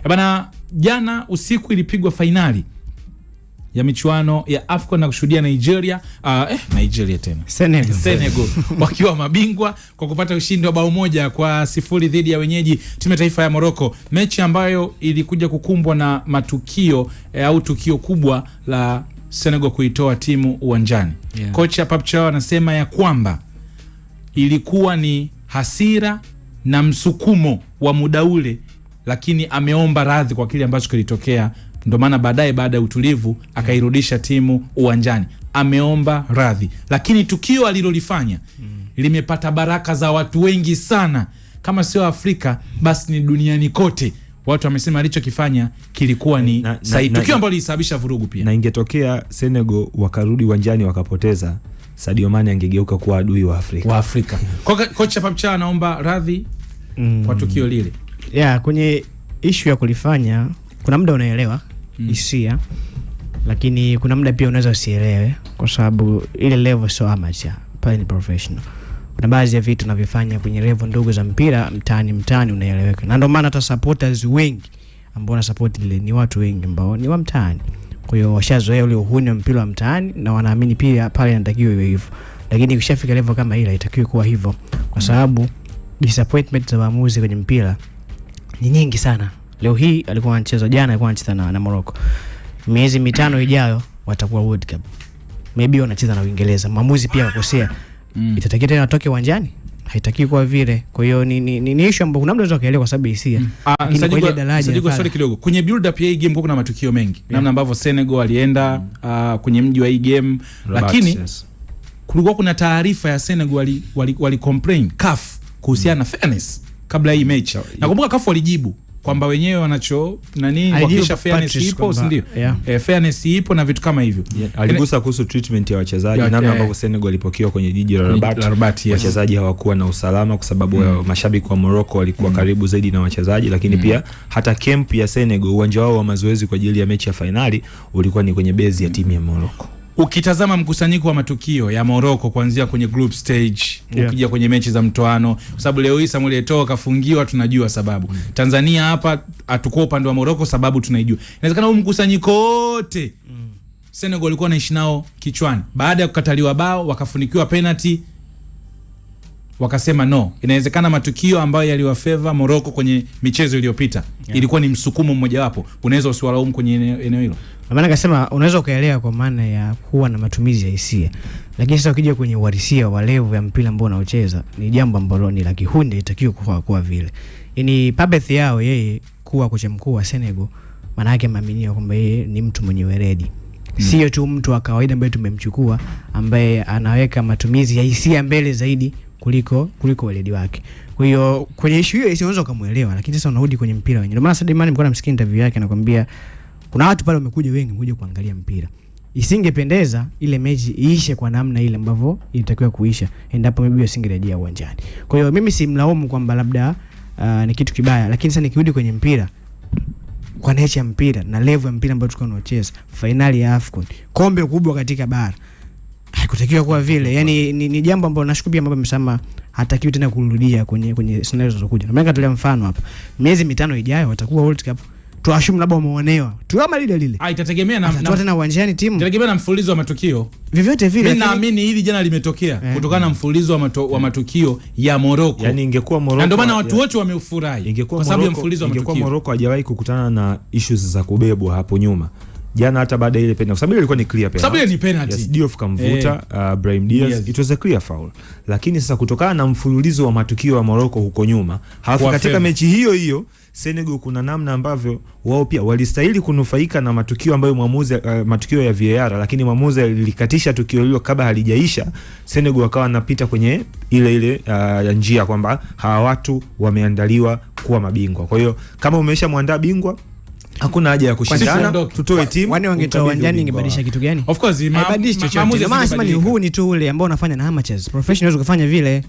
Bana, jana usiku ilipigwa finali ya michuano ya AFCON na kushuhudia Nigeria tena Senegal wakiwa mabingwa kwa kupata ushindi wa 1-0 dhidi ya wenyeji timu ya taifa ya Morocco, mechi ambayo ilikuja kukumbwa na matukio au tukio kubwa la Senegal kuitoa timu uwanjani. Kocha Pape Thiaw anasema ya kwamba ilikuwa ni hasira na msukumo wa muda ule, lakini ameomba radhi kwa kile ambacho kilitokea. Ndio maana baadaye, baada ya utulivu, akairudisha timu uwanjani. Ameomba radhi, lakini tukio alilolifanya limepata baraka za watu wengi sana, kama sio Afrika basi ni duniani kote. Watu wamesema alichokifanya kilikuwa ni sahihi, tukio ambalo lilisababisha vurugu pia. Na ingetokea Senegal wakarudi uwanjani wakapoteza, Sadio Mane angegeuka kuwa adui wa Afrika. Kocha Pape Thiaw anaomba radhi kwa tukio lile. Kwenye issue ya kulifanya kuna muda unaelewa hisia, lakini kuna muda pia unaweza usielewe, kwa sababu ile level sio amateur, pale ni professional. Kuna baadhi ya vitu tunavifanya kwenye level ndogo za mpira mtaani unaeleweka. Na ndio maana hata supporters wengi ambao na support ile ni watu wengi ambao ni wa mtaani. Kwa hiyo washazoea ule uhuni wa mpira wa mtaani na wanaamini pia pale inatakiwa iwe hivyo. Lakini ukishafika level kama ile haitakiwi kuwa hivyo, kwa sababu disappointment za waamuzi kwenye mpira ni nyingi sana. Leo hii alikuwa anacheza, jana alikuwa anacheza na Morocco. Miezi 5 ijayo watakuwa World Cup. Maybe wanacheza na Uingereza. Maamuzi pia wakosea. Itatakiwa tena atoke uwanjani? Haitaki kwa vile. Kwa hiyo ni issue ambayo kuna mtu anaweza kaelewa kwa sababu hisia. Sadigo, sorry kidogo. Kwenye build up ya hii game kuna matukio mengi. Namna ambavyo Senegal alienda kwenye mji wa hii game, lakini kulikuwa kuna taarifa ya Senegal wali complain CAF kuhusiana na fairness kabla hii mechi. Nakumbuka CAF walijibu kwamba wenyewe wanacho kuhakikisha fairness ipo, si ndio? Fairness ipo na vitu kama hivyo. Aligusa kuhusu treatment ya wachezaji, namna ambavyo Senegal ilipokewa kwenye jiji la Rabat. Wachezaji hawakuwa na usalama kwa sababu mashabiki wa Morocco walikuwa karibu zaidi na wachezaji, lakini pia hata camp ya Senegal, uwanja wao wa mazoezi kwa ajili ya mechi ya finali ulikuwa ni kwenye base ya timu ya Morocco. Ukitazama mkusanyiko wa matukio ya Morocco kuanzia kwenye group stage, ukija kwenye mechi za mtoano, kwa sababu leo hii Samuel Eto'o kafungiwa, tunajua sababu. Tanzania hapa atakuwa upande wa Morocco, sababu tunaijua. Inawezekana huu mkusanyiko wote Senegal walikuwa naishi nao kichwani. Baada ya kukataliwa bao, wakafunikiwa penalty, wakasema no. Inawezekana matukio ambayo yaliwafavor Morocco kwenye michezo iliyopita ilikuwa ni msukumo mmoja wapo. Unaweza usiwalaumu kwenye eneo hilo. Maana akasema unaweza ukaelewa kwa maana ya kuwa na matumizi ya hisia. Lakini sasa ukija kwenye uhalisia wa level ya mpira ambao unaocheza, ni jambo ambalo ni la kihunde, itakiwa kuwa vile. Yaani Pape Thiaw yeye kuwa kocha mkuu wa Senegal, maana yake ameaminiwa kwamba yeye ni mtu mwenye weledi. Sio tu mtu wa kawaida ambaye tumemchukua, ambaye anaweka matumizi ya hisia mbele zaidi kuliko weledi wake. Kwa hiyo kwenye issue hiyo unaweza kumuelewa, lakini sasa unarudi kwenye mpira wenyewe. Ndio maana Sadio Mane nilikuwa namsikia interview yake anakuambia kuna watu pale wamekuja wengi kuja kuangalia mpira. Isingependeza ile mechi iishe kwa namna ile ambavyo ilitakiwa kuisha endapo maybe usingerejea uwanjani. Kwa hiyo mimi simlaumu kwamba labda ni kitu kibaya, lakini sasa nikirudi kwenye mpira, kwa nature ya mpira na level ya mpira ambayo tulikuwa tunacheza, finali ya AFCON, kombe kubwa katika bara, haikutakiwa kuwa vile. Yaani ni jambo ambalo nashukuru pia mambo amesema hatakiwi tena kurudia kwenye scenarios zinazokuja. Na mimi nikatolea mfano hapa. Miezi 5 ijayo watakuwa World Cup. Tuashumu labda umeonewa. Tu kama lile. Itategemea na tena uwanjani timu. Itategemea na mfululizo wa matukio. Vyovyote vile. Mimi naamini hili jana limetokea kutokana na mfululizo wa matukio ya Morocco. Yaani ingekuwa Morocco. Na ndio maana watu wote wameufurahi kwa sababu ya mfululizo wa matukio. Ingekuwa Morocco hajawahi kukutana na issues za kubebwa hapo nyuma. Jana hata baada ile penalty, sababu ile ilikuwa ni clear penalty. Sababu ile ni penalty. Yes, Diouf kamvuta Brahim Diaz. It was a clear foul. Lakini sasa kutokana na mfululizo wa matukio ya Morocco huko nyuma, halafu katika mechi hiyo Senegal kuna namna ambavyo wao pia walistahili kunufaika na matukio ambayo matukio ya VAR, lakini mwamuzi alikatisha tukio hilo kabla halijaisha. Senegal wakawa wanapita kwenye ile njia kwamba hawa watu wameandaliwa kuwa mabingwa. Kwa hiyo kama umeshamwandaa bingwa, hakuna haja ya kushindana, tutoe timu. Wani wangetoa uwanjani ingebadilisha kitu gani? Of course, maamuzi ni huu ni tu ule ambao unafanya na amateurs. Professionals ukifanya vile